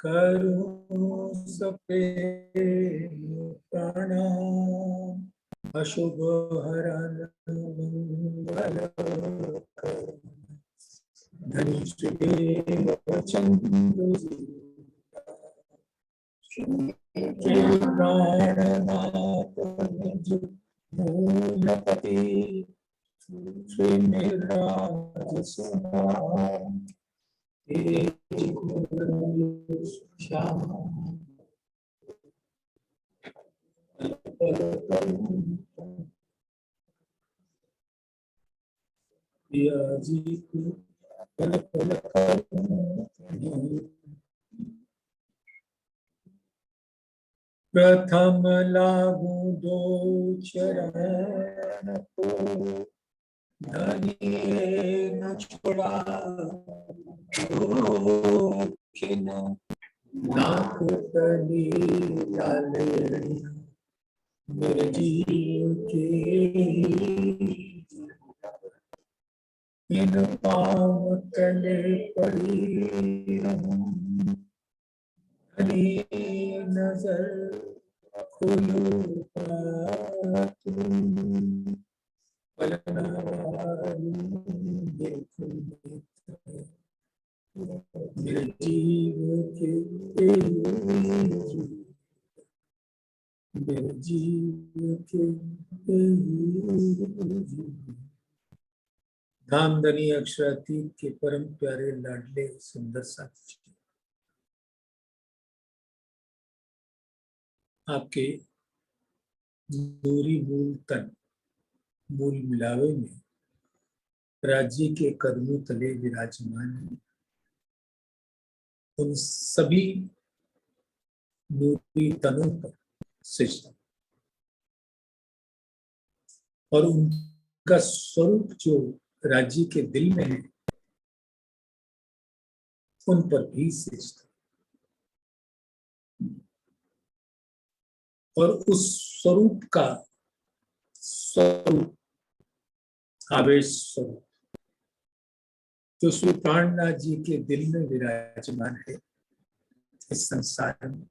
करो सपे प्रणाम अशुभ हरण मंगल धनी श्रीदेव चंद्र प्राणनाथ मूलपति श्री मेराज श्याम जी को पल पल प्रथम लागू दो चरण को धनी न छोड़ा नाक तली डाले मेरे जीव के इन पाँव तले पड़ी धनी नजर खोलो मेरे जीव के मेरे जीव के धामधनी अक्षरातीत के परम प्यारे लाडले सुंदर साथी आपके दूरी मूल तन मूल मिलावे में राज्य के कदमों तले विराजमान है। उन सभी नूरी तनों पर सजदा और उनका स्वरूप जो राज्य के दिल में है उन पर भी सजदा और उस स्वरूप का स्वरूप आवेश स्वरूप जो श्री प्राणनाथ जी के दिल में विराजमान है इस संसार में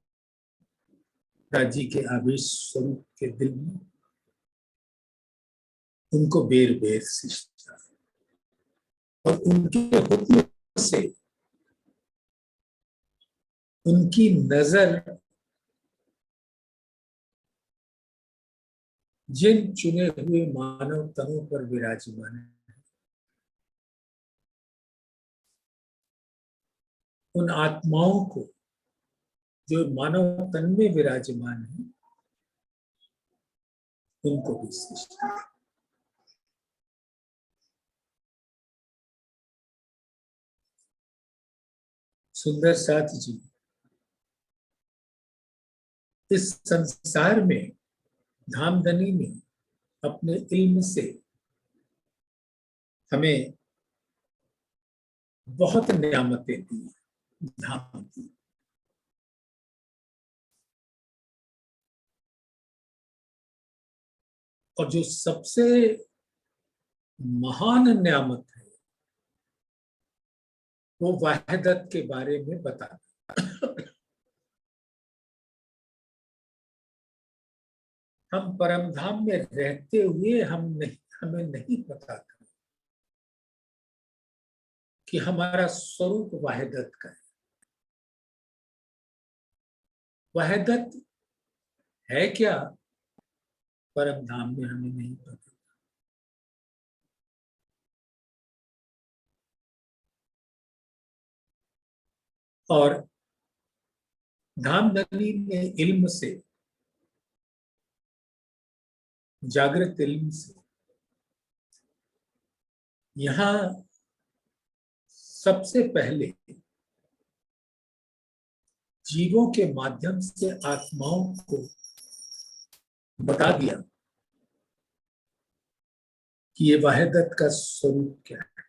राज्य के आवेश स्वरूप के दिल में उनको बेर बेर सिजदा और उनके हुक्म से उनकी नजर जिन चुने हुए मानव तनों पर विराजमान है उन आत्माओं को जो मानव तन में विराजमान है उनको भी सजदा। सुंदर साथ जी इस संसार में धामधनी ने अपने इल्म से हमें बहुत नियामतें दी धाम दी। और जो सबसे महान नियामत है वो वहदत के बारे में बता हम परम धाम में रहते हुए हमें नहीं पता था कि हमारा स्वरूप वहदत का है। वहदत है क्या परम धाम में हमें नहीं पता। और धामधनी ने इल्म से जागृत इल्म से यहाँ सबसे पहले जीवों के माध्यम से आत्माओं को बता दिया कि ये वहदत का स्वरूप क्या है।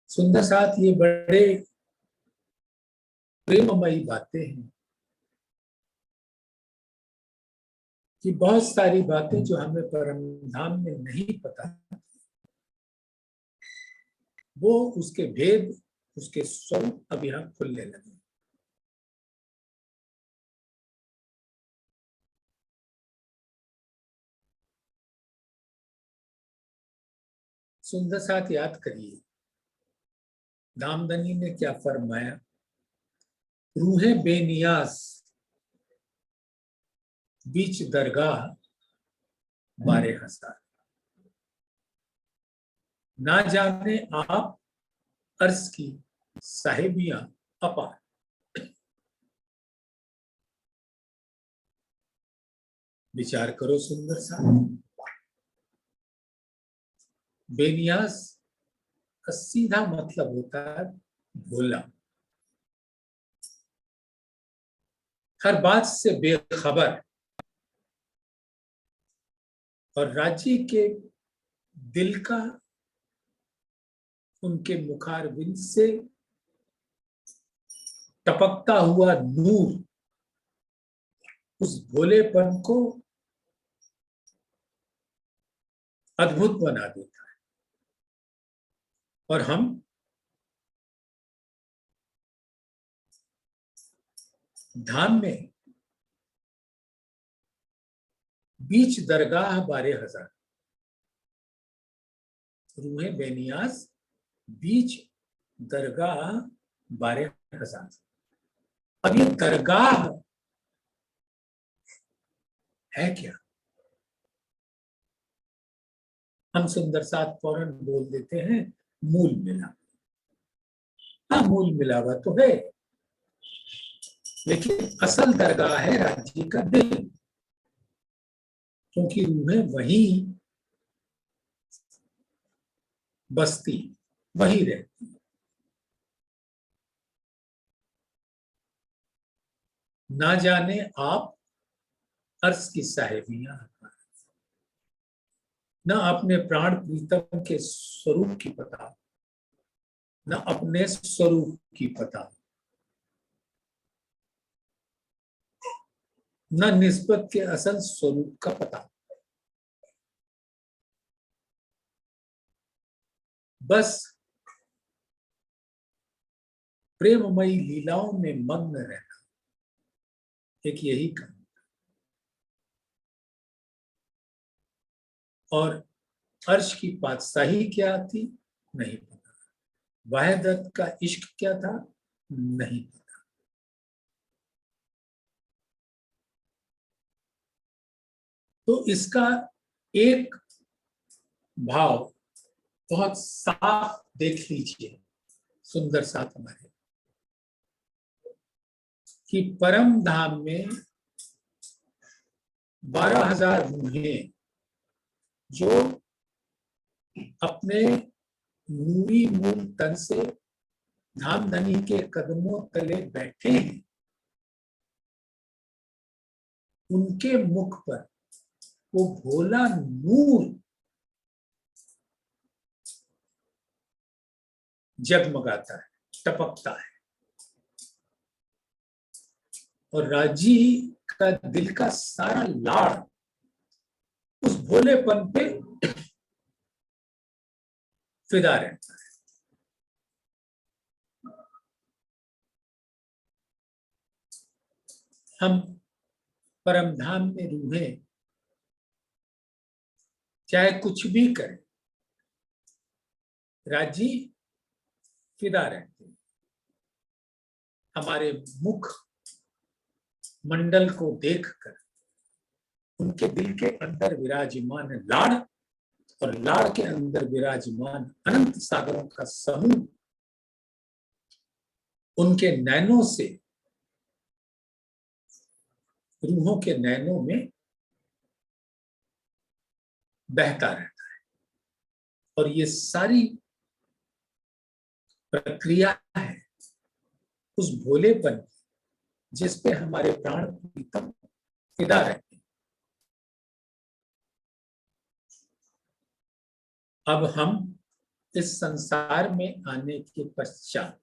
सुंदर साथ ये बड़े प्रेममयी बातें हैं कि बहुत सारी बातें जो हमें परम धाम में नहीं पता वो उसके भेद उसके स्वरूप अब यहां खुलने लगे। सुंदर साथ याद करिए, दामदनी ने क्या फरमाया, रूहे बेनियाज बीच दरगाह 12,000। ना जाने आप अर्ज की साहिबियां अपार। विचार करो सुंदर सा, बेनियाज का सीधा मतलब होता है भोला, हर बात से बेखबर, और राजी के दिल का उनके मुखारबिंद से टपकता हुआ नूर उस भोलेपन को अद्भुत बना देता है। और हम धाम में बीच दरगाह 12,000, रूहे बेनियाज बीच दरगाह 12,000। अब ये दरगाह है क्या? हम सुंदर साथ फौरन बोल देते हैं मूल मिलावा। हाँ, मूल मिलावा तो है, लेकिन असल दरगाह है राज्य का दिल, क्योंकि रूहें वहीं बसती, वहीं रहती। ना जाने आप अर्श की साहिबियां, न अपने प्राण प्रीतम के स्वरूप की पता, न अपने स्वरूप की पता, न निस्बत के असल स्वरूप का पता। बस प्रेममयी लीलाओं में मग्न रहना, एक यही काम। और अर्श की बादशाही क्या थी नहीं पता, वाहिदत का इश्क क्या था नहीं पता। तो इसका एक भाव बहुत साफ देख लीजिए सुंदर साथ हमारे, कि परम धाम में 12,000 रूहें जो अपने नूरी मूल तन से धामधनी के कदमों तले बैठे हैं, उनके मुख पर वो भोला नूर जगमगाता है, टपकता है, और राजी का दिल का सारा लाड़ उस भोलेपन पे फिदा रहता है। हम परमधाम में रूहें चाहे कुछ भी करें, राजी फिदा रहते हैं। हमारे मुख मंडल को देखकर उनके दिल के अंदर विराजमान लाड़, और लाड़ के अंदर विराजमान अनंत सागरों का समूह उनके नैनों से, रूहों के नैनों में बहता रहता है। और ये सारी प्रक्रिया है उस भोलेपन की जिस पे हमारे प्राण प्रीतम फिदा रहते हैं। अब हम इस संसार में आने के पश्चात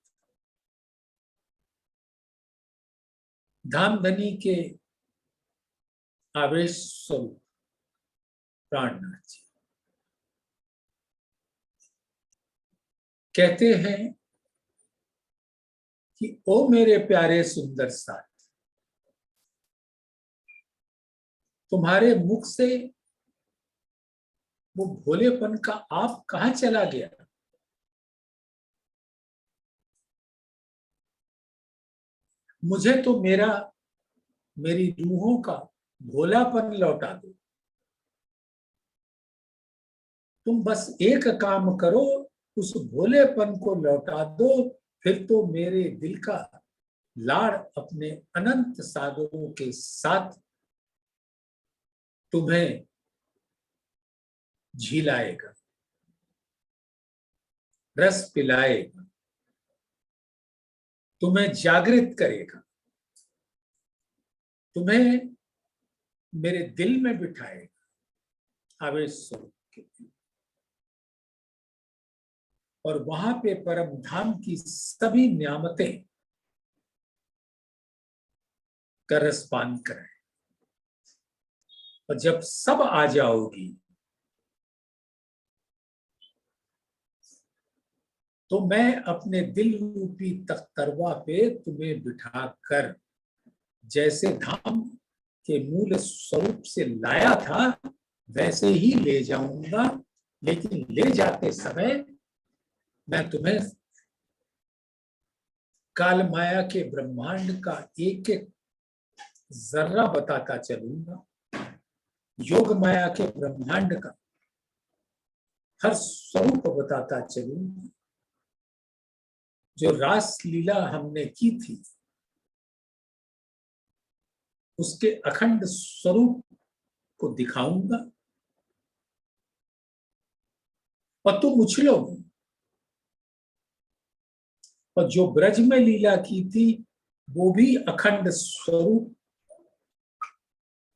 धामधनी के आवेश स्वरूप प्राणनाथ जी कहते हैं कि ओ मेरे प्यारे सुंदर साथ, तुम्हारे मुख से वो भोलेपन का आप कहां चला गया। मुझे तो मेरी रूहों का भोलापन लौटा दो। तुम बस एक काम करो, उस भोलेपन को लौटा दो, फिर तो मेरे दिल का लाड़ अपने अनंत सागरों के साथ तुम्हें झिलाएगा, रस पिलाएगा, तुम्हें जागृत करेगा, तुम्हें मेरे दिल में बिठाएगा आवेश स्वरूप के दिल। और वहां पे परम धाम की सभी नियामतें का रसपान कराए। और जब सब आ जाओगी तो मैं अपने दिल रूपी तख्तरवा पे तुम्हें बिठाकर जैसे धाम के मूल स्वरूप से लाया था वैसे ही ले जाऊंगा। लेकिन ले जाते समय मैं तुम्हें काल माया के ब्रह्मांड का एक एक जर्रा बताता चलूंगा, योग माया के ब्रह्मांड का हर स्वरूप बताता चलूंगा। जो रास लीला हमने की थी उसके अखंड स्वरूप को दिखाऊंगा और तुम उछलोगे। और जो ब्रज में लीला की थी वो भी अखंड स्वरूप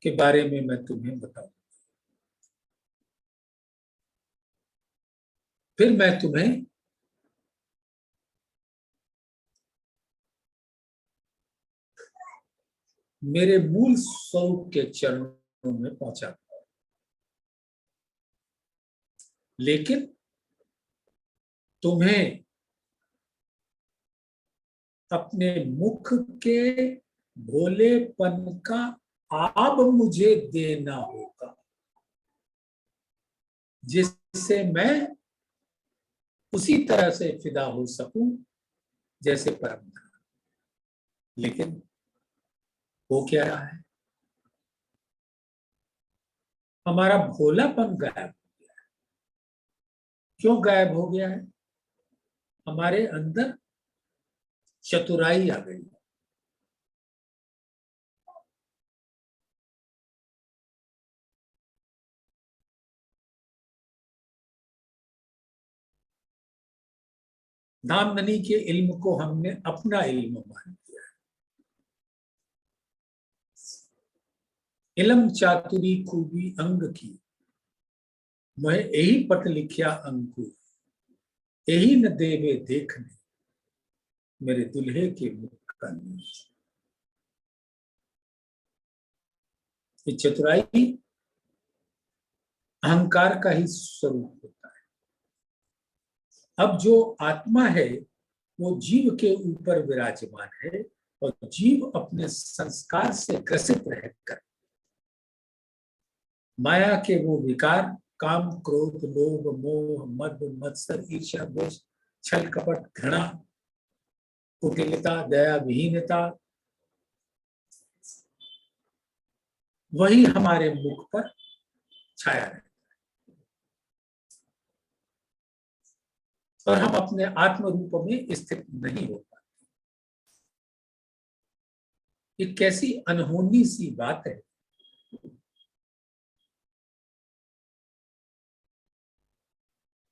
के बारे में मैं तुम्हें बताऊं। फिर मैं तुम्हें मेरे मूल स्वरूप के चरणों में पहुंचा। लेकिन तुम्हें अपने मुख के भोलेपन का आब मुझे देना होगा, जिससे मैं उसी तरह से फिदा हो सकूं जैसे परम धाम। लेकिन हो क्या रहा है, हमारा भोलापन गायब हो गया है। क्यों गायब हो गया है? हमारे अंदर चतुराई आ गई। धामधनी के इल्म को हमने अपना इल्म मान लिया। इल्म चातुरी खूबी अंग की, मैं यही पट लिखिया अंकुर, यही न देवे देखने मेरे दुल्हे के मुख का नूर। ये चतुराई अहंकार का ही स्वरूप होता है। अब जो आत्मा है वो जीव के ऊपर विराजमान है और जीव अपने संस्कार से ग्रसित रहकर माया के वो विकार काम क्रोध लोभ मोह मद मत्सर ईर्ष्या द्वेष छल कपट घृणा कुटिलता दया विहीनता वही हमारे मुख पर छाया रहता है और हम अपने आत्म रूप में स्थित नहीं हो पाते। ये कैसी अनहोनी सी बात है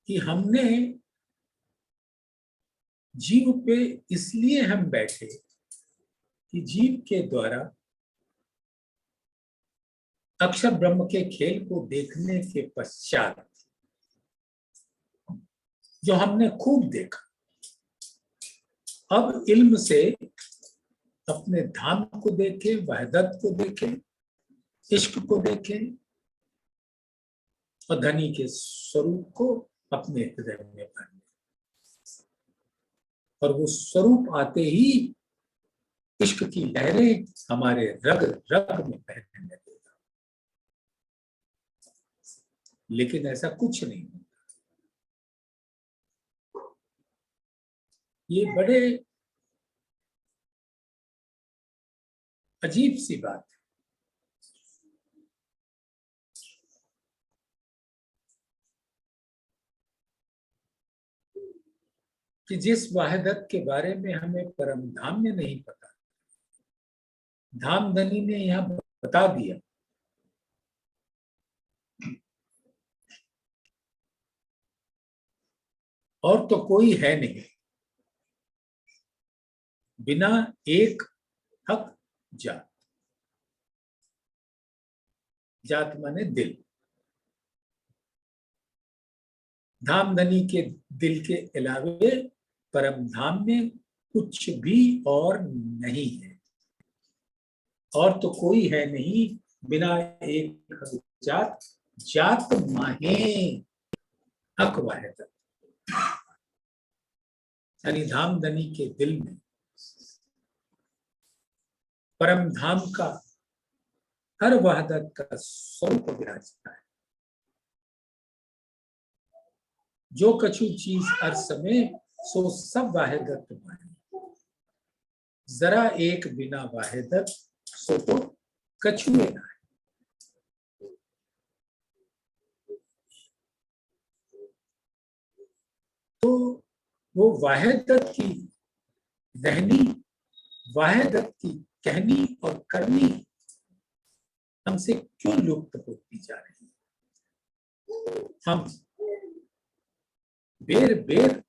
कि हमने जीव पे इसलिए हम बैठे कि जीव के द्वारा अक्षर ब्रह्म के खेल को देखने के पश्चात जो हमने खूब देखा, अब इल्म से अपने धाम को देखें, वहदत को देखें, इश्क को देखें और धनी के स्वरूप को अपने हृदय में भर लें। और वो स्वरूप आते ही इश्क की लहरें हमारे रग रग में बहने लगेगा। लेकिन ऐसा कुछ नहीं होता। ये बड़े अजीब सी बात है। कि जिस वाहिदत के बारे में हमें परम धाम में नहीं पता, धामधनी ने यहां बता दिया। और तो कोई है नहीं बिना एक हक जात। जात माने दिल। धामधनी के दिल के अलावे परम धाम में कुछ भी और नहीं है। और तो कोई है नहीं बिना एक हक जात। जात माहे हक वाहिदत। यानी धामधनी के दिल में परम धाम का हर वहदत का स्वरूप विराजता है। जो कछु चीज हर समय सो सब वाहिदत माने। जरा एक बिना वाहिदत सो तो कछुए ना। तो वो वाहिदत की रहनी, वाहिदत की कहनी और करनी हमसे क्यों लुप्त होती जा रही है। हम बेर बेर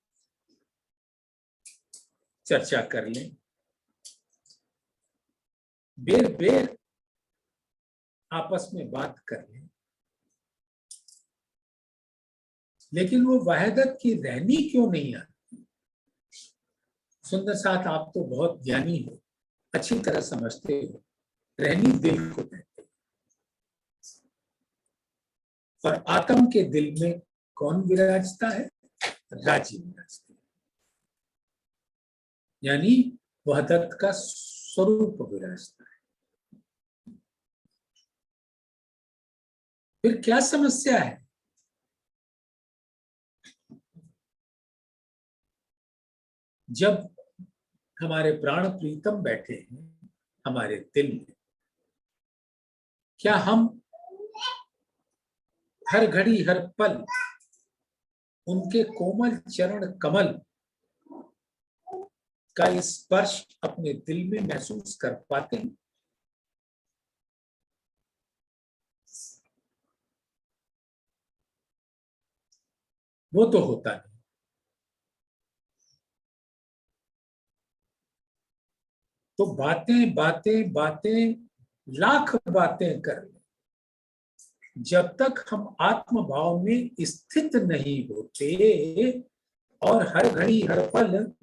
चर्चा कर लें, बेर बेर आपस में बात कर लें, लेकिन वो वाहिदत की रहनी क्यों नहीं आती। सुंदर साथ, आप तो बहुत ज्ञानी हो, अच्छी तरह समझते हो। रहनी दिल को कहते हैं। और आत्म के दिल में कौन विराजता है? राजी विराजता है। यानी वहदत का स्वरूप विराजता है। फिर क्या समस्या है? जब हमारे प्राण प्रीतम बैठे हैं हमारे दिल में, क्या हम हर घड़ी हर पल उनके कोमल चरण कमल का स्पर्श अपने दिल में महसूस कर पाते हैं? वो तो होता नहीं। तो बातें बातें बातें लाख बातें कर ले, जब तक हम आत्म भाव में स्थित नहीं होते और हर घड़ी हर पल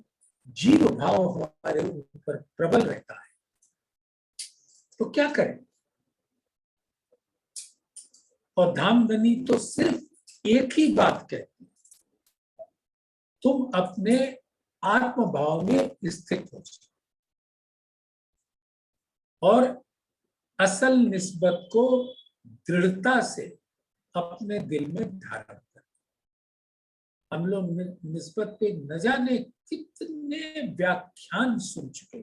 जीव भाव हमारे ऊपर प्रबल रहता है, तो क्या करें? और धामधनी तो सिर्फ एक ही बात कहती है, तुम अपने आत्म भाव में स्थित हो और असल निस्बत को दृढ़ता से अपने दिल में धारण कर। हम लोग निस्बत पे न जाने कितने व्याख्यान सुन चुके,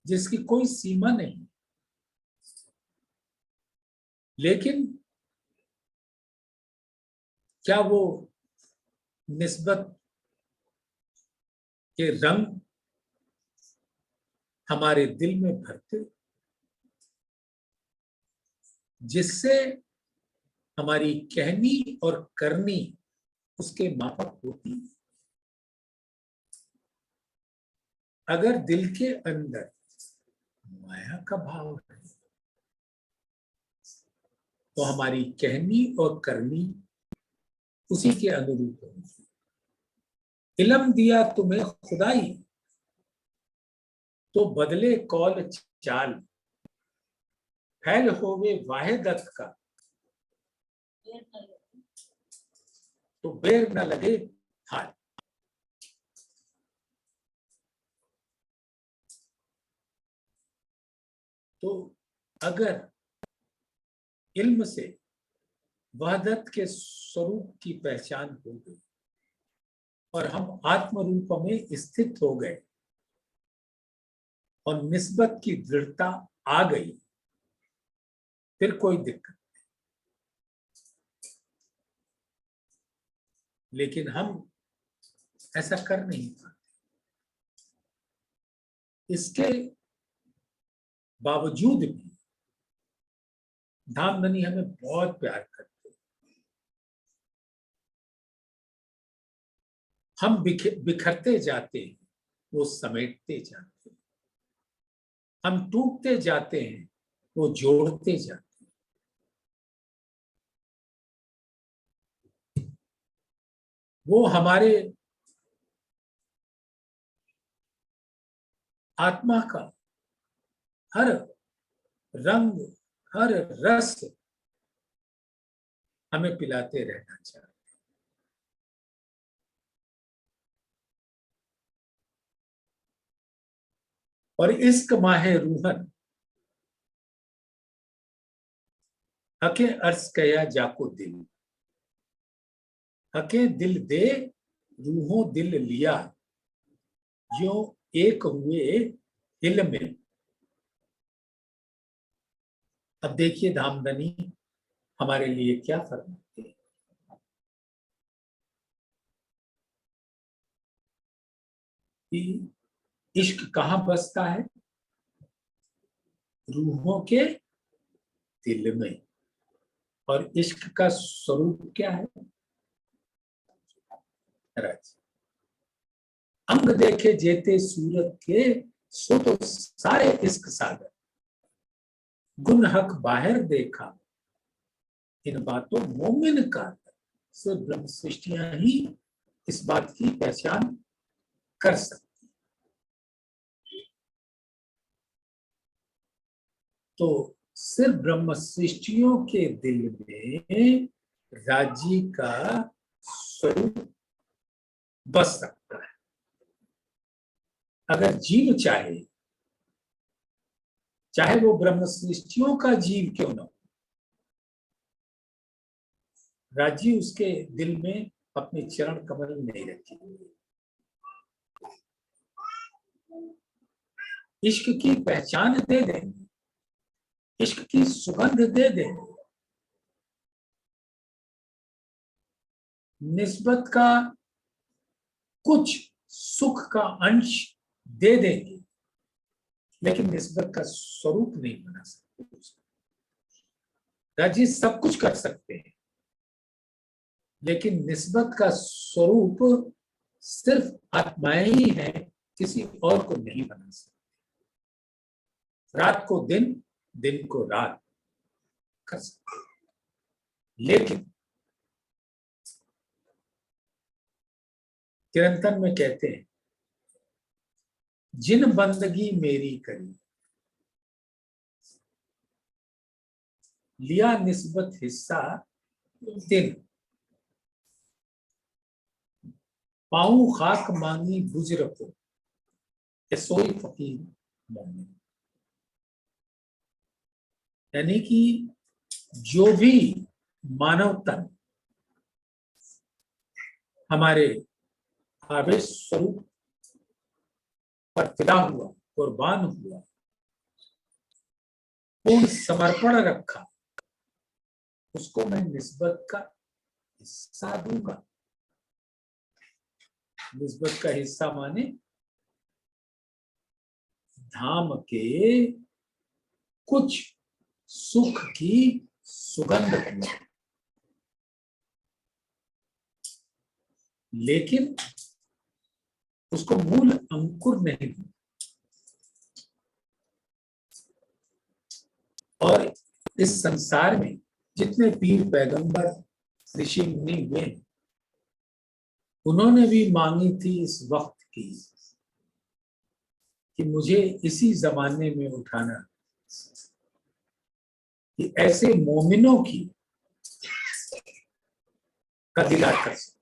जिसकी कोई सीमा नहीं। लेकिन क्या वो निस्बत के रंग हमारे दिल में भरते, जिससे हमारी कहनी और करनी उसके माफक होती? अगर दिल के अंदर माया का भाव है, तो हमारी कहनी और करनी उसी के अनुरूप होगी। इल्म दिया तुम्हें खुदाई, तो बदले कौल चाल, फैल होवे वाहिदत का, तो बेर न लगे हाल। तो अगर इल्म से वहदत के स्वरूप की पहचान हो गई और हम आत्म रूप में स्थित हो गए और निस्बत की दृढ़ता आ गई, फिर कोई दिक्कत नहीं। लेकिन हम ऐसा कर नहीं पाते। इसके बावजूद भी धामधनी हमें बहुत प्यार करते हैं। हम बिखरते जाते हैं, वो समेटते जाते हैं। हम टूटते जाते हैं, वो जोड़ते जाते हैं। वो हमारे आत्मा का हर रंग, हर रस हमें पिलाते रहना चाहिए। और इश्क माहे रूहन हके अर्ज कया जाको दिल, हके दिल दे रूहों दिल लिया, जो एक हुए हिल में। अब देखिए धामधनी हमारे लिए क्या फरमाते हैं। कि इश्क कहां बसता है? रूहों के दिल में। और इश्क का स्वरूप क्या है? राज अंग देखे जेते सूरत के, सो तो सारे इश्क सागर, गुन हक बाहर देखा, इन बातों मोमिन का। सिर्फ ब्रह्म सृष्टियां ही इस बात की पहचान कर सकती। तो सिर्फ ब्रह्म सृष्टियों के दिल में राज्य का स्वरूप बस सकता है। अगर जीव चाहे, चाहे वो ब्रह्म सृष्टियों का जीव क्यों न हो, राज्य उसके दिल में अपने चरण कमल नहीं रखेंगे। इश्क की पहचान दे देंगे, इश्क की सुगंध दे देंगे, निस्बत का कुछ सुख का अंश दे देंगे, लेकिन निस्बत का स्वरूप नहीं बना सकते। राजी सब कुछ कर सकते हैं, लेकिन निस्बत का स्वरूप सिर्फ आत्माएं ही है, किसी और को नहीं बना सकते। रात को दिन, दिन को रात कर सकते, लेकिन चिरंतन में कहते हैं, जिन बंदगी मेरी करी, लिया निस्बत हिस्सा दिन, पाऊं खाक मांगी बुज्र को, सोई फकीर मोमिन। यानी कि जो भी मानव तन हमारे आवेश स्वरूप पर फिदा हुआ, कुर्बान हुआ, पूर्ण समर्पण रखा, उसको मैं निस्बत का हिस्सा दूंगा। निस्बत का हिस्सा माने धाम के कुछ सुख की सुगंध दूंगा, लेकिन उसको मूल अंकुर नहीं दूंगा। और इस संसार में जितने पीर पैगंबर ऋषि मुनि हुए, उन्होंने भी मांगी थी इस वक्त की कि मुझे इसी जमाने में उठाना, कि ऐसे मोमिनों की का दीदार कर सके।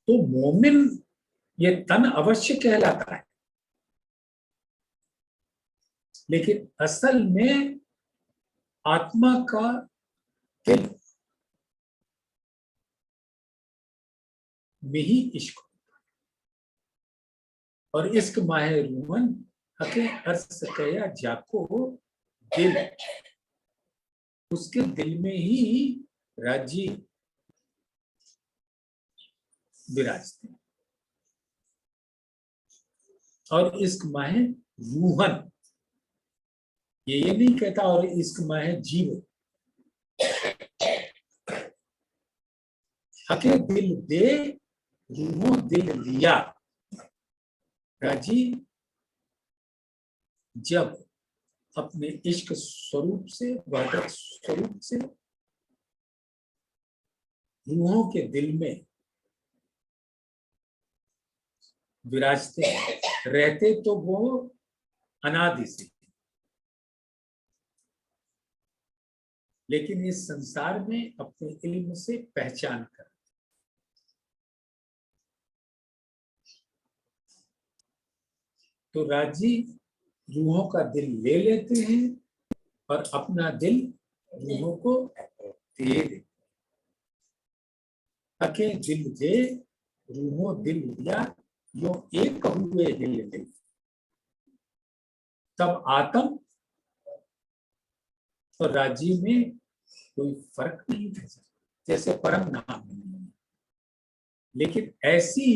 तो मोमिन ये तन अवश्य कहलाता है, लेकिन असल में आत्मा का दिल में ही इश्क होता है। और इश्क माहे रूहन हके अर्स कया जाको दिल, उसके दिल में ही राजी विराजते हैं। और इश्क माहे रूहन, ये नहीं कहता और इश्क माहे जीव, हके दिल दे रूहों दिल लिया, राजी जब अपने इश्क स्वरूप से, वहदत स्वरूप से रूहों के दिल में विराजते हैं। रहते तो वो अनादि से, लेकिन इस संसार में अपने इल्म से पहचान कर तो राजी रूहों का दिल ले लेते हैं और अपना दिल रूहों को दे देते। अके दिल दे रूहों दिल लिया, यो एक हुए दिल दिल, तब आत्म और राजी में कोई फर्क नहीं था, जैसे परम नाम नहीं। लेकिन ऐसी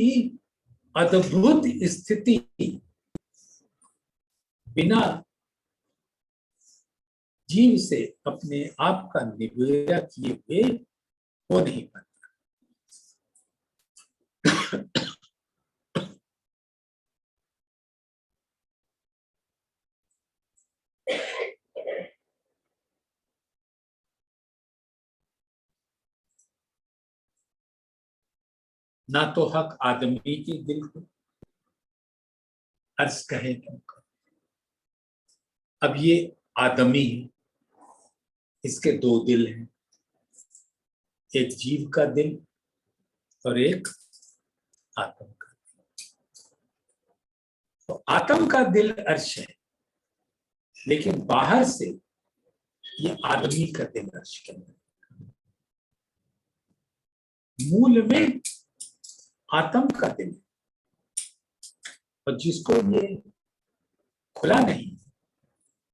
अद्भुत स्थिति बिना जीव से अपने आप का निबेड़ा किए हुए हो नहीं पाता। ना तो हक आदमी की दिल को अर्ज कहे क्यों। अब ये आदमी है, इसके दो दिल हैं, एक जीव का दिल और एक आत्म का। तो आत्म का दिल अर्श है, लेकिन बाहर से ये आदमी का दिल अर्श के अंदर। मूल में आत्म का दिल, और जिसको ये खुला नहीं,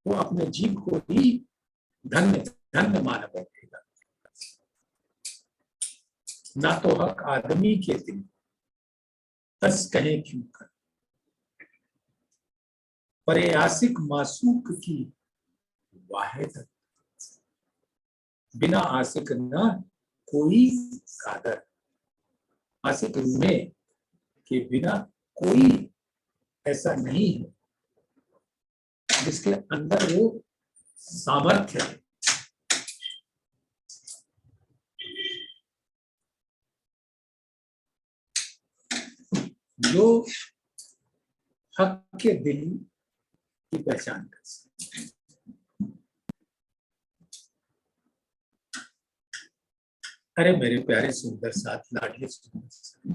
वो अपने जीव को ही धन्य धन्य माना बैठेगा। ना तो हक आदमी के दिल बस कहे क्यों कर, परे आशिक मासूक की वाहिद, बिना आशिक न कोई कादर। आशिक रूहें के बिना कोई ऐसा नहीं है जिसके अंदर वो सामर्थ्य है। जो हक के दिल की पहचान कर सकते। अरे मेरे प्यारे सुंदर साथ, लाडले सुंदर साथ,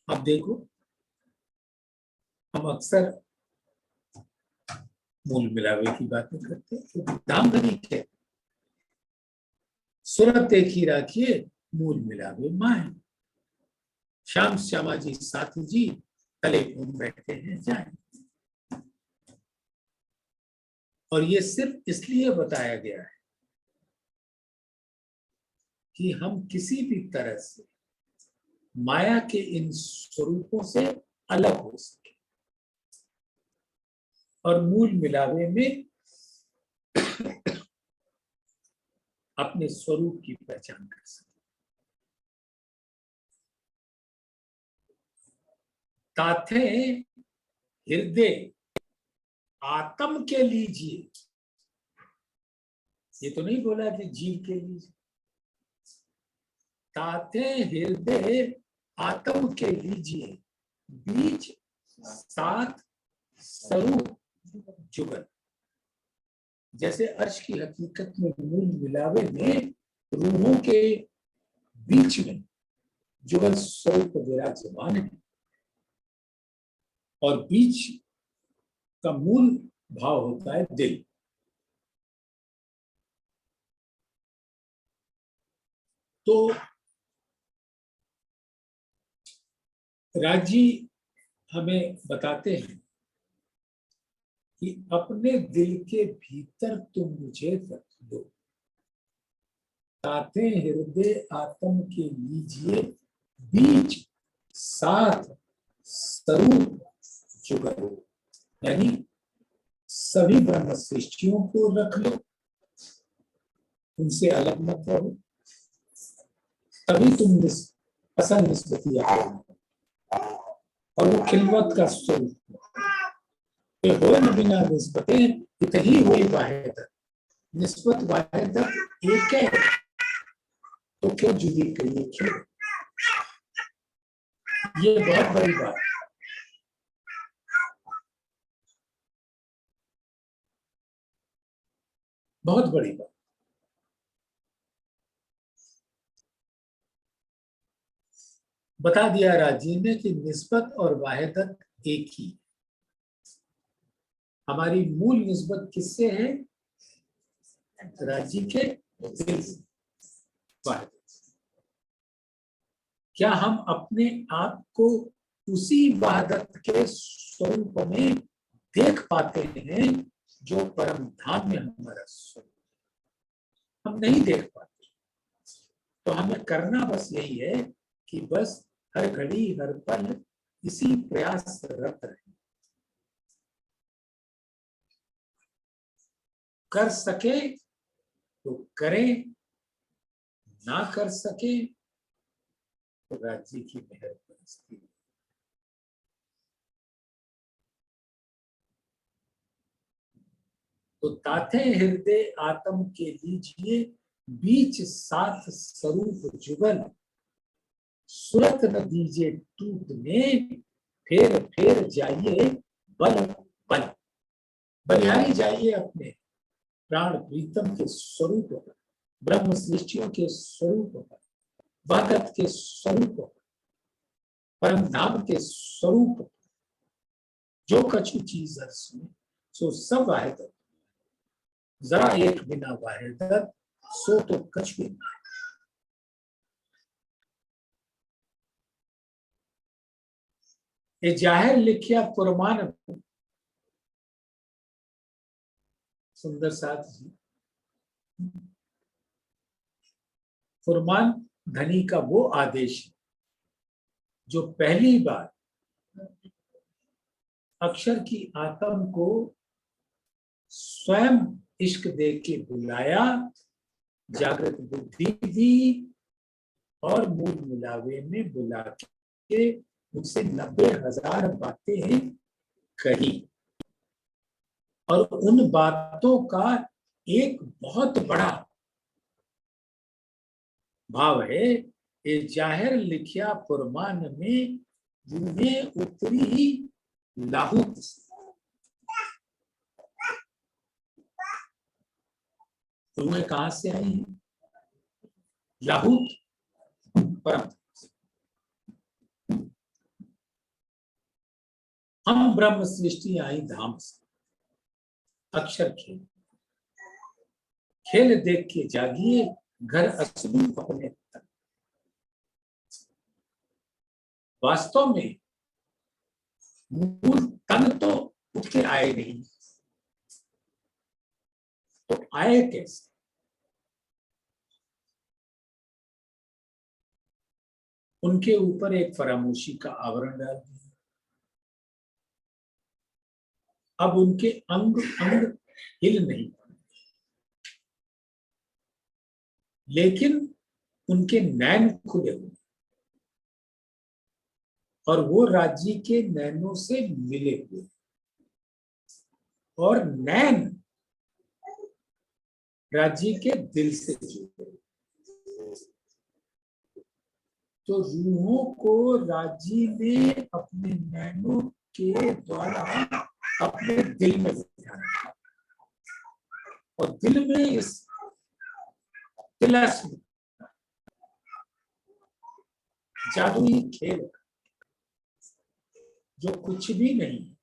अब देखो हम अक्सर मूल मिलावे की बातें करते हैं, तो दाम धनी के सूरत एक ही राखिए मूल मिलावे माए, श्याम श्यामा जी साथी जी तले घूम बैठे हैं जाए। और ये सिर्फ इसलिए बताया गया है कि हम किसी भी तरह से माया के इन स्वरूपों से अलग हो सके और मूल मिलावे में अपने स्वरूप की पहचान कर सके। ताथे हृदय आत्म के लीजिए, ये तो नहीं बोला कि जीव के लीजिए। ताथे हृदय आत्म के लीजिए, बीच सात स्वरूप जुगल। जैसे अर्श की हकीकत में मूल मिलावे में रूहों के बीच में जुगल स्वरूप विराजमान है, और बीच का मूल भाव होता है दिल। तो राजी हमें बताते हैं कि अपने दिल के भीतर तुम मुझे रख दो, ताते हृदय आत्म के लीजिए, बीच साथ स्वरूप जुगल। यानी सभी ब्रह्म सृष्टियों को रख लो, उनसे अलग मत रहो, तभी तुम असल निस्बती और वो खिलवत का स्वरूप हो न बिना निस्बतें इतनी हुई वाहिदत। निस्बत वाहिदत एक है तो क्यों जुदी करिए क्यों? ये बहुत बड़ी बात, बहुत बड़ी बात। बता दिया राजीव ने कि निस्बत और वाहिदत एक ही। हमारी मूल निस्बत किससे है? राजी के दिल से। वाहिदत, क्या हम अपने आप को उसी वाहिदत के स्वरूप में देख पाते हैं जो परम धाम में हमारा स्वरूप? हम नहीं देख पाते। तो हमें करना बस यही है कि बस हर घड़ी हर पल इसी प्रयास रत रहे। कर सके तो करें, ना कर सके तो राज्य की मेहर बरसती। तो ताथे हृदय आत्म के लीजिए, बीच साथ स्वरूप जुगल, सुरत न दीजिए टूटने, फेर फेर जाइए बल बल। बलिहारी जाइए अपने प्राण प्रीतम के स्वरूप पर, ब्रह्म सृष्टियों के स्वरूप पर, वाहदत के स्वरूप पर, परम धाम के स्वरूप पर। जो कछु चीज में सो सब वाहिदत, जरा एक बिना वाहिदत सो तो कछु भी नहीं। ये जाहिर लिखिया फुरमान, सुंदर साथ जी। फुरमान धनी का वो आदेश है जो पहली बार अक्षर की आत्म को स्वयं इश्क दे के बुलाया, जागृत बुद्धि दी और मूल मिलावे में बुला के उससे 90,000 बातें कही। और उन बातों का एक बहुत बड़ा भाव है, ये जाहिर लिखिया फुरमान में जिन्हें उतरी ही लाहूत। तुम्हें कहां से आई है? लाहूत परम। हम ब्रह्म सृष्टि आई धाम से, अक्षर खेल खेल देख के जागिए, घर असलू अपने तक। वास्तव में मूल तन तो उठ के आए नहीं, तो आए कैसे? उनके ऊपर एक फरामोशी का आवरण डाल दिया। अब उनके अंग अंग हिल नहीं पाए, लेकिन उनके नैन खुले हुए और वो राज्य के नैनों से मिले हुए, और नैन राज्य के दिल से जुड़े। तो रूहों को राजी ने अपने नैनों के द्वारा अपने दिल में बिठाया, और दिल में इस तिलस्म जादुई खेल जो कुछ भी नहीं है,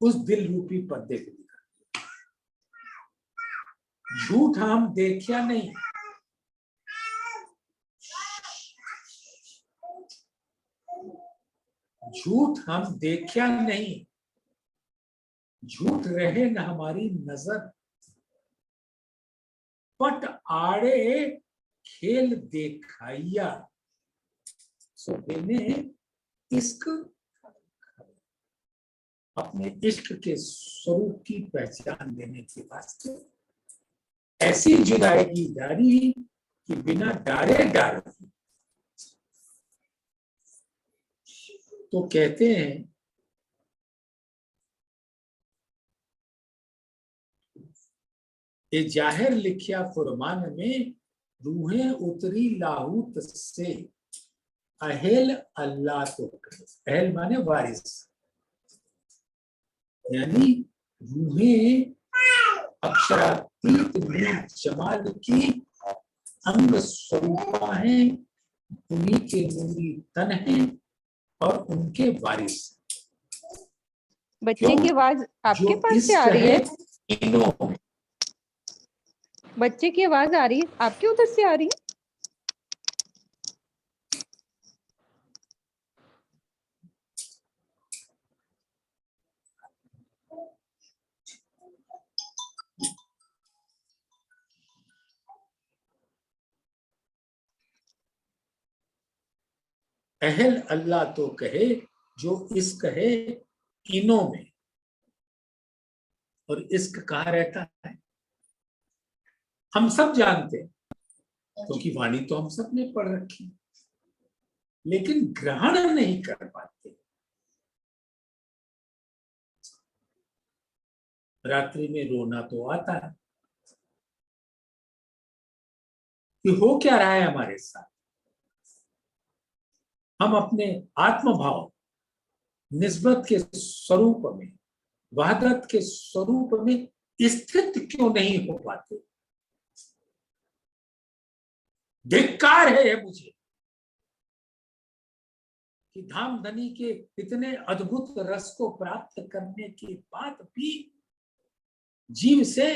उस दिल रूपी पर्दे को दिखा। झूठ हम देखा नहीं, झूठ हम देखा नहीं, झूठ रहे न हमारी नजर, पट आड़े खेल देखाइया, सो मैंने इश्क, अपने इश्क के स्वरूप की पहचान देने के वास्ते ऐसी जुदाई जारी कि बिना डारे डार। तो कहते हैं ये जाहिर लिखिया फुरमान में, रूहें उतरी लाहूत से, अहेल अल्लाह तो करे। अहेल माने वारिस, यानी रूहें अक्षरातीत में जमाल की अंग स्वरूपा है, उन्हीं के नूरी तन है और उनके वारिस। बच्चे की आवाज आपके पास से आ रही है? बच्चे की आवाज आ रही है, आपके उधर से आ रही है? अहल अल्लाह तो कहे जो इश्क है इनों में। और इश्क कहाँ रहता है हम सब जानते हैं, क्योंकि वाणी तो हम सब ने पढ़ रखी, लेकिन ग्रहण नहीं कर पाते। रात्रि में रोना तो आता है कि हो क्या रहा है हमारे साथ। हम अपने आत्मभाव निस्बत के स्वरूप में, वहदत के स्वरूप में स्थित क्यों नहीं हो पाते। धिक्कार है मुझे कि धामधनी के इतने अद्भुत रस को प्राप्त करने के बाद भी जीव से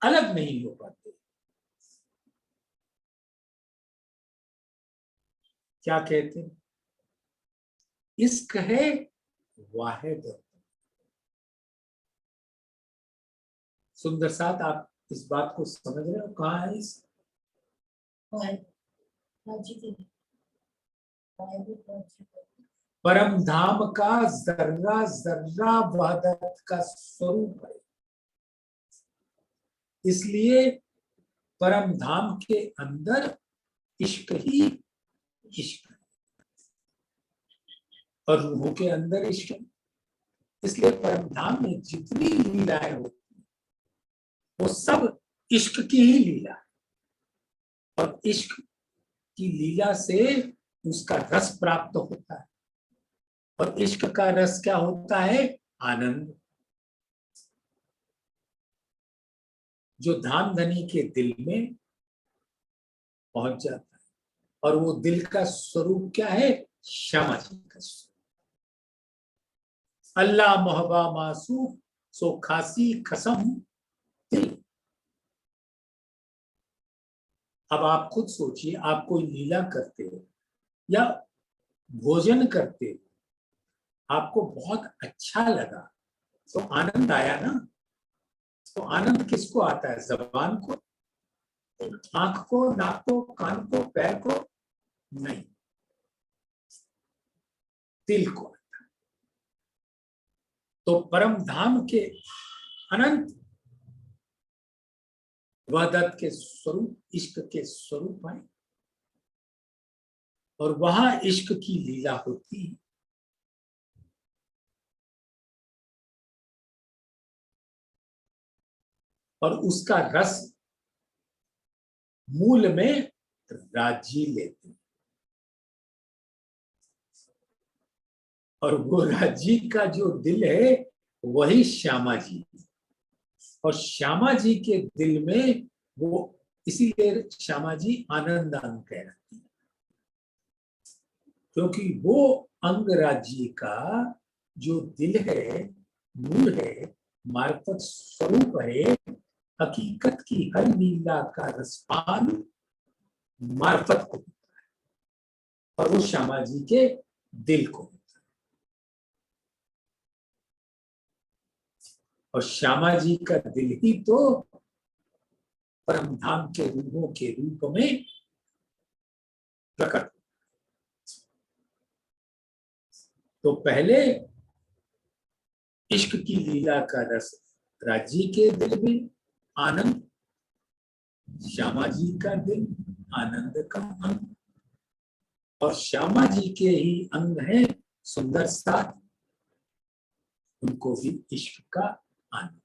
अलग नहीं हो पाते। क्या कहते हैं, इश्क है वाहिद। सुंदर साथ, आप इस बात को समझ रहे हो? कहाँ है इस परम धाम का जर्रा जर्रा वहदत का स्वरूप है। इसलिए परम धाम के अंदर इश्क ही इश्क है और रूहों के अंदर इश्क है। इसलिए परम धाम में जितनी लीलाएं होती हैं वो सब इश्क की ही लीला है, और इश्क की लीला से उसका रस प्राप्त होता है। और इश्क का रस क्या होता है? आनंद, जो धामधनी के दिल में पहुंच जाता है। और वो दिल का स्वरूप क्या है? श्यामा जी का स्वरूप। अल्लाह मोहबा मासूफ सो खासी खसम दिल। अब आप खुद सोचिए, आप कोई लीला करते हो या भोजन करते हो, आपको बहुत अच्छा लगा तो आनंद आया ना। तो आनंद किसको आता है? जबान को, आंख को, नाक को, कान को, पैर को? नहीं, दिल को आता है। तो परम धाम के अनंत वहदत के स्वरूप इश्क के स्वरूप है, और वहां इश्क की लीला होती है। और उसका रस मूल में राजी लेते हैं। और वो राजी का जो दिल है वही श्यामा जी, और श्यामा जी के दिल में वो इसीलिए श्यामा जी आनंद अंग कह रही है, क्योंकि वो अंग राज्य का जो दिल है, मूल है, मार्फत स्वरूप है, हकीकत की हर लीला का रसपान मार्फत को होता है, और वो श्यामा जी के दिल को होता है। और श्यामा जी का दिल ही तो परम धाम के रूहों के रूप में प्रकट। तो पहले इश्क की लीला का रस राज्य के दिल में आनंद, श्यामा जी का दिल आनंद का अंग, और श्यामा जी के ही अंग है सुंदर साथ, उनको भी इश्क का आनंद।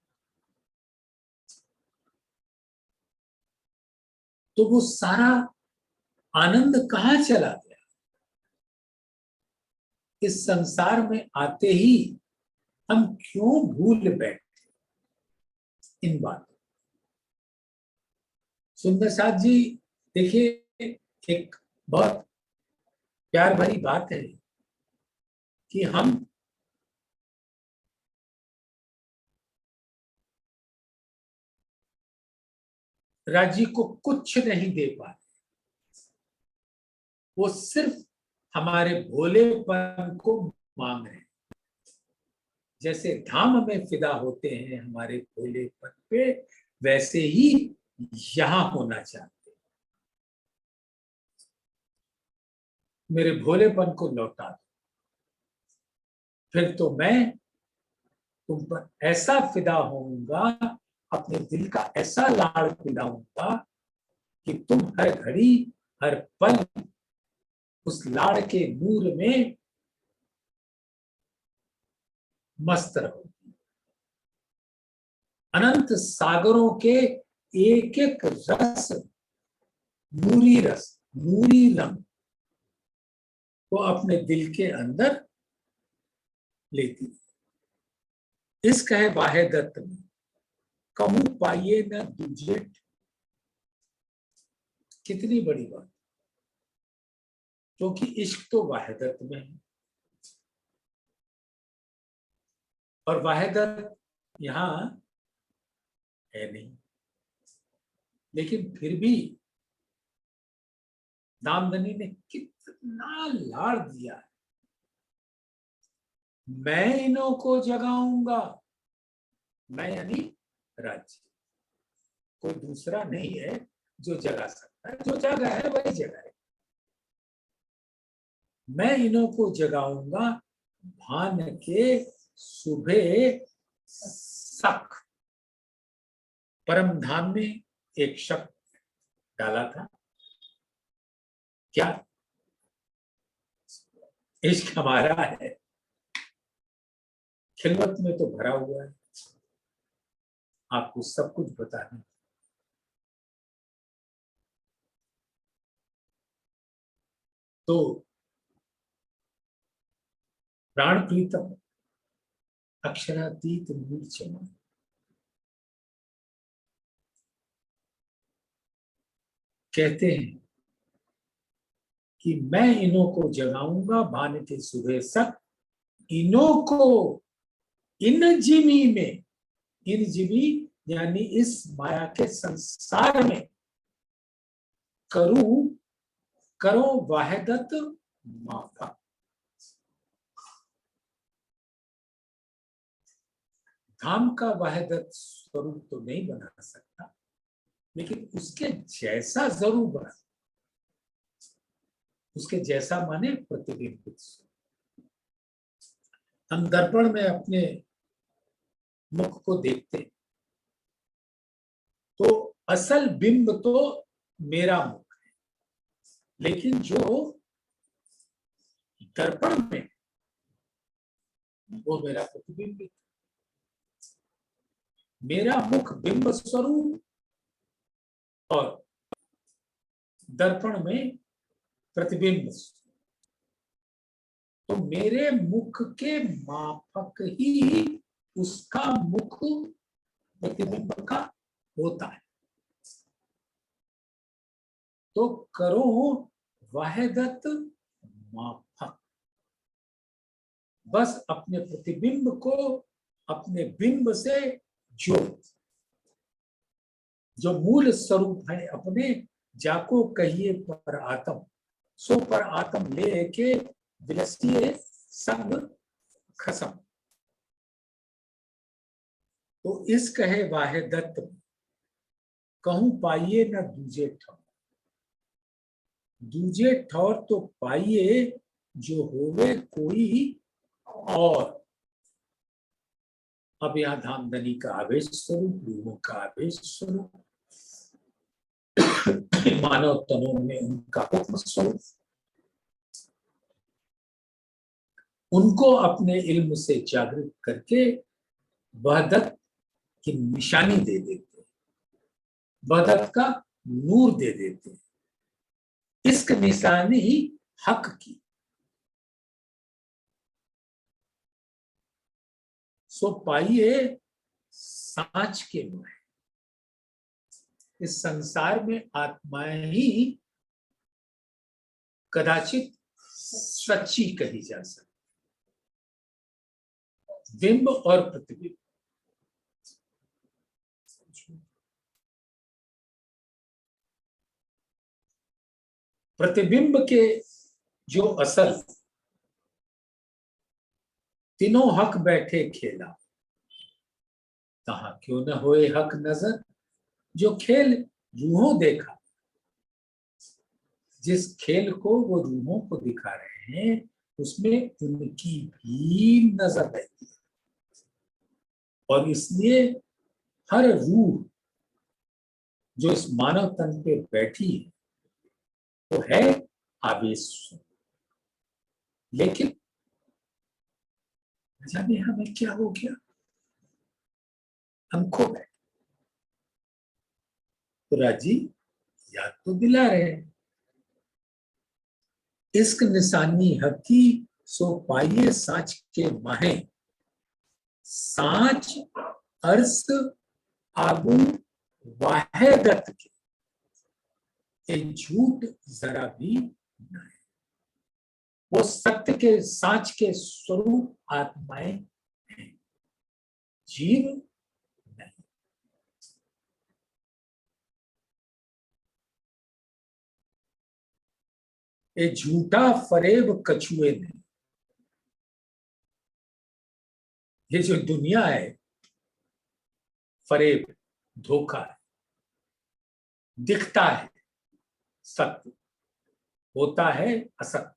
तो वो सारा आनंद कहाँ चला गया? इस संसार में आते ही हम क्यों भूल बैठे इन बातों? सुंदर साथ जी देखिए, एक बहुत प्यार भरी बात है कि हम राज्य को कुछ नहीं दे पाते, वो सिर्फ हमारे भोलेपन को मांग रहे हैं। जैसे धाम में फिदा होते हैं हमारे भोलेपन पे, वैसे ही यहां होना चाहते हैं। मेरे भोलेपन को लौटा दो, फिर तो मैं तुम पर ऐसा फिदा होऊंगा, अपने दिल का ऐसा लाड़ पिलाऊंगा कि तुम हर घड़ी हर पल उस लाड़ के नूर में मस्त रहो। अनंत सागरों के एक एक रस, नूरी रस, नूरी रंग को अपने दिल के अंदर लेती है। इश्क है वाहे दत्त में, कहूं पाइए न दूजे। कितनी बड़ी बात, क्योंकि इश्क तो वाहिदत में है, और वाहिदत यहां है नहीं। लेकिन फिर भी दामदनी ने कितना लाड़ दिया है। मैं इन्हों को जगाऊंगा, मैं यानी राज्य, कोई दूसरा नहीं है जो जगा सकता है, जो जगह है वही जगह है। मैं इन्हों को जगाऊंगा भान के सुबह सक। परम धाम में एक शब्द डाला था, क्या? इश्क हमारा है, खिलवत में तो भरा हुआ है, आपको सब कुछ बताना। तो प्राण प्रीतम अक्षरातीत मूर्छना, कहते हैं कि मैं इन्हों को जगाऊंगा भान के सुबह सक, इन्हों को इन जिमी में, इन जिमी यानी इस माया के संसार में करूं, करो वाहिदत माफा। धाम का वाहिदत स्वरूप तो नहीं बना सकता, लेकिन उसके जैसा जरूर बना, उसके जैसा माने प्रतिबिंबित। हम दर्पण में अपने मुख को देखते, तो असल बिंब तो मेरा मुख है, लेकिन जो दर्पण में वो मेरा प्रतिबिंब, मेरा मुख बिंब स्वरूप और दर्पण में प्रतिबिंब। तो मेरे मुख के माफक ही उसका मुख प्रतिबिंब का होता है। तो करो वाहिदत माफक, बस अपने प्रतिबिंब को अपने बिंब से जोड़, जो मूल स्वरूप है अपने, जाको कहिए पर आत्म, सो पर आत्म ले के विलसिए संग खसम। तो इस कहे वाहिदत कहूं पाइए न दूजे ठौर, दूजे ठौर तो पाइए जो होवे कोई और। अब यहाँ धामधनी का आवेश स्वरूप, रूहों का आवेश स्वरूप, मानव तनों में उनका उपम स्वरूप, उनको अपने इल्म से जागृत करके वहदत की निशानी दे देते, वहदत का नूर दे देते, इश्क निशानी हक की। सो पाइए सांच के मोह, इस संसार में आत्माएं ही कदाचित सच्ची कही जा सकती, बिंब और प्रतिबिंब। प्रतिबिंब के जो असल तीनों हक बैठे खेला, तहां क्यों न होए हक नजर, जो खेल रूहों देखा, जिस खेल को वो रूहों को दिखा रहे हैं उसमें उनकी भी नजर रहती है, और इसलिए हर रूह जो इस मानव तन पे बैठी है वो है आवेश। लेकिन जाने हमें क्या हो गया, हम खो गए। तो राजी याद तो दिला रहे हैं, इश्क निशानी हकी सो पाइए सांच के माहे, सांच अर्स आगू वाहिदत के, ये झूठ जरा भी न है। वो सत्य के सांच के स्वरूप आत्माएं हैं, जीव नहीं। ये झूठा फरेब कछुए नहीं, ये जो दुनिया है फरेब, धोखा है, दिखता है सत्य, होता है असत्य।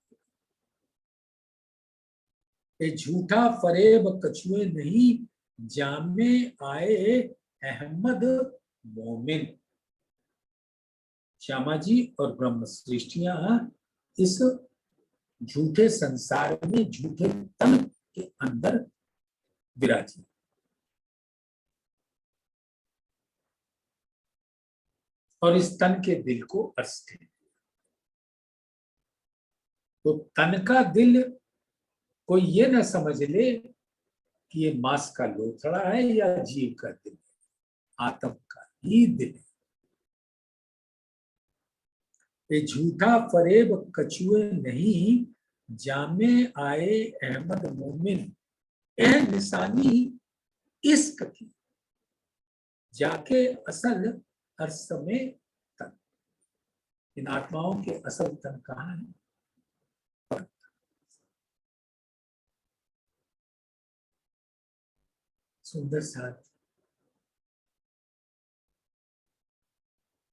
ये झूठा फरेब कछुए नहीं, जामे आए अहमद मोमिन। श्यामा जी और ब्रह्म सृष्टियां इस झूठे संसार में झूठे तन के अंदर विराजी, और इस तन के दिल को अर्थ है। तो तन का दिल कोई ये ना समझ ले कि ये मांस का लोथड़ा है या जीव का दिल, आत्म का ही दिल है। ये झूठा फरेब कछुए नहीं, जामे आए अहमद मोमिन। यह निशानी इश्क की, जाके असल अर्श में तन। इन आत्माओं के असल तन कहाँ है? सुंदर साथ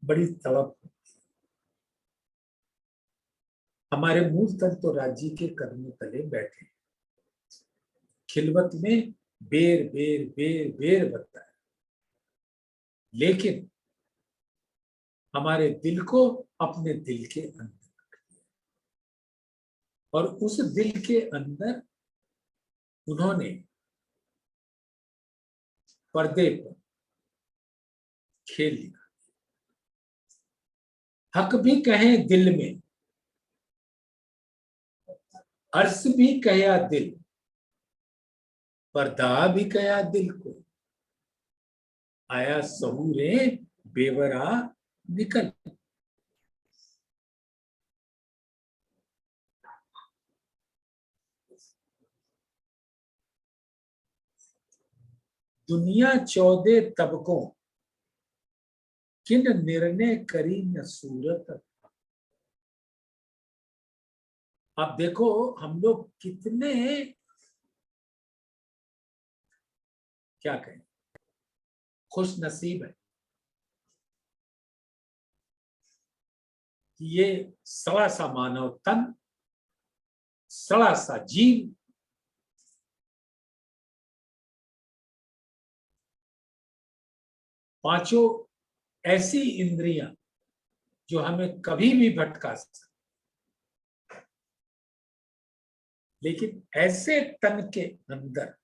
बड़ी तड़प, हमारे मूल तन तो राज्य के कदमों तले बैठे, खिलवत में बेर बेर बेर बेर बताया, लेकिन हमारे दिल को अपने दिल के अंदर रख दिया, और उस दिल के अंदर उन्होंने पर्दे पर खेल लिखा। हक भी कहें दिल में, अर्श भी कया दिल, पर्दा भी कया दिल को, आया सहूरे बेवरा निकल। दुनिया 14 तबकों किन निर्णय करी न सूरत। अब देखो हम लोग कितने क्या कहें खुश नसीब है कि ये सड़ा सा मानव तन, सड़ा सा जीव पांचों ऐसी इंद्रियां जो हमें कभी भी भटका सकती, लेकिन ऐसे तन के अंदर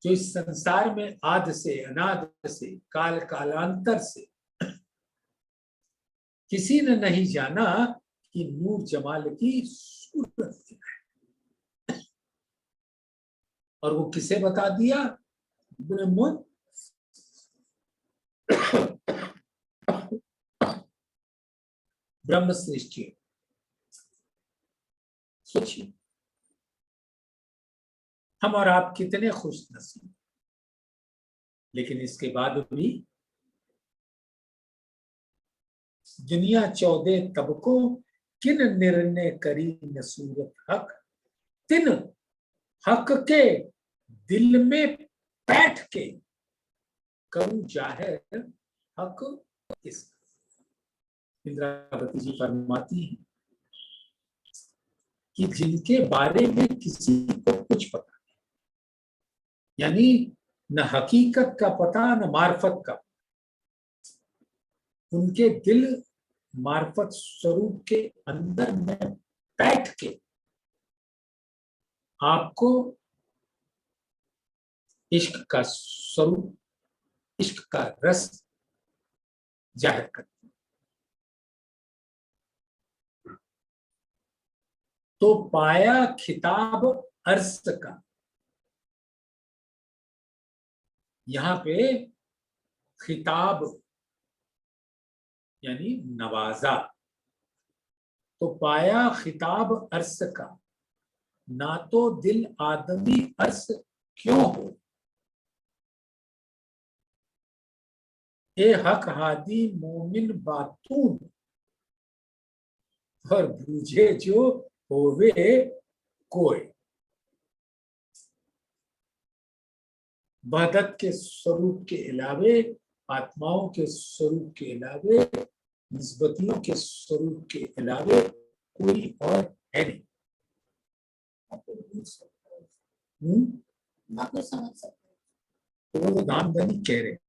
जो इस संसार में आद से अनाद से काल कालांतर से किसी ने नहीं जाना कि नूर जमाल की सूरत क्या है, और वो किसे बता दिया? ब्रह्म ब्रह्म सृष्टि। सोचिए हम और आप कितने खुश नसीब, लेकिन इसके बाद भी दुनिया 14 तबकों किन निर्णय करी न सूरत हक, तिन हक के दिल में बैठ के करूं जाहिर हक किस। इंद्रावती जी फरमाती हैं कि जिनके बारे में किसी को कुछ पता नहीं, यानी न हकीकत का पता न मार्फत का, उनके दिल मार्फत स्वरूप के अंदर में बैठ के आपको इश्क का स्वरूप, इश्क का रस जाहिर करते। तो पाया खिताब अर्श का, यहां पे खिताब यानी नवाजा, तो पाया खिताब अर्श का, ना तो दिल आदमी अर्श क्यों हो, ए हक हादी मोमिन बातून, और बूझे जो होवे कोई। वहदत के स्वरूप के अलावे, आत्माओं के स्वरूप के अलावे, निस्बतियों के स्वरूप के अलावे कोई और है नहीं। ना कोई समझ सकते, तो वो नामधनी कह रहे हैं।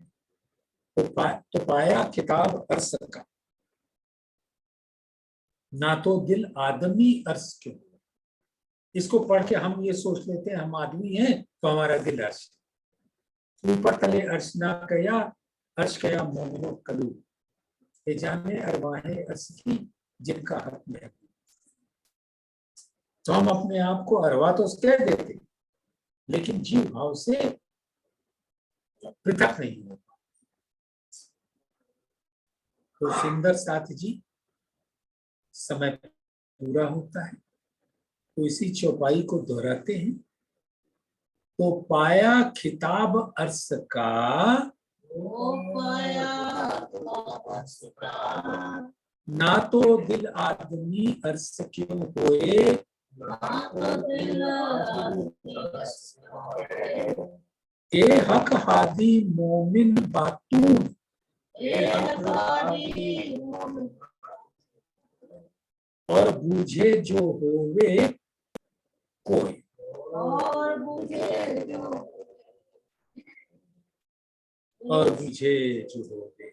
तो पाया किताब अर्श का, ना तो दिल आदमी अर्श क्यों। इसको पढ़ के हम ये सोच लेते हैं हम आदमी हैं तो हमारा दिल अर्श, ऊपर तले अर्श ना कया, अर्श कया मोमिनो कलू, ये जाने अरवाहे अर्श की जिनका हक में। तो हम अपने आप को अरवा तो कह देते, लेकिन जीव भाव से पृथक नहीं होता। तो सुंदर साथ जी समय पूरा होता है, तो इसी चौपाई को दोहराते हैं। तो पाया खिताब अर्श का, ना तो दिल आदमी अर्श क्यों होए, ए हक हादी मोमिन बातून, और बूझे जो होवे कोई, और बूझे जो होवे।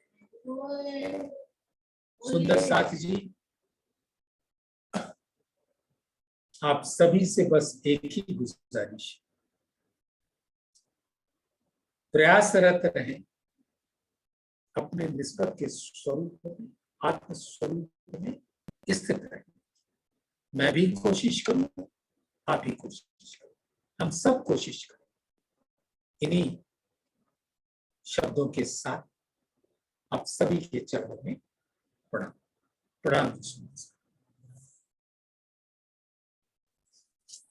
सुंदर साथ जी आप सभी से बस एक ही गुजारिश, प्रयासरत रहें अपने निस्बत के स्वरूप में, आत्म स्वरूप में स्थित रहें। मैं भी कोशिश करूं, आप भी कोशिश करें, हम सब कोशिश करें। इन्हीं शब्दों के साथ आप सभी के चरणों में प्रणाम।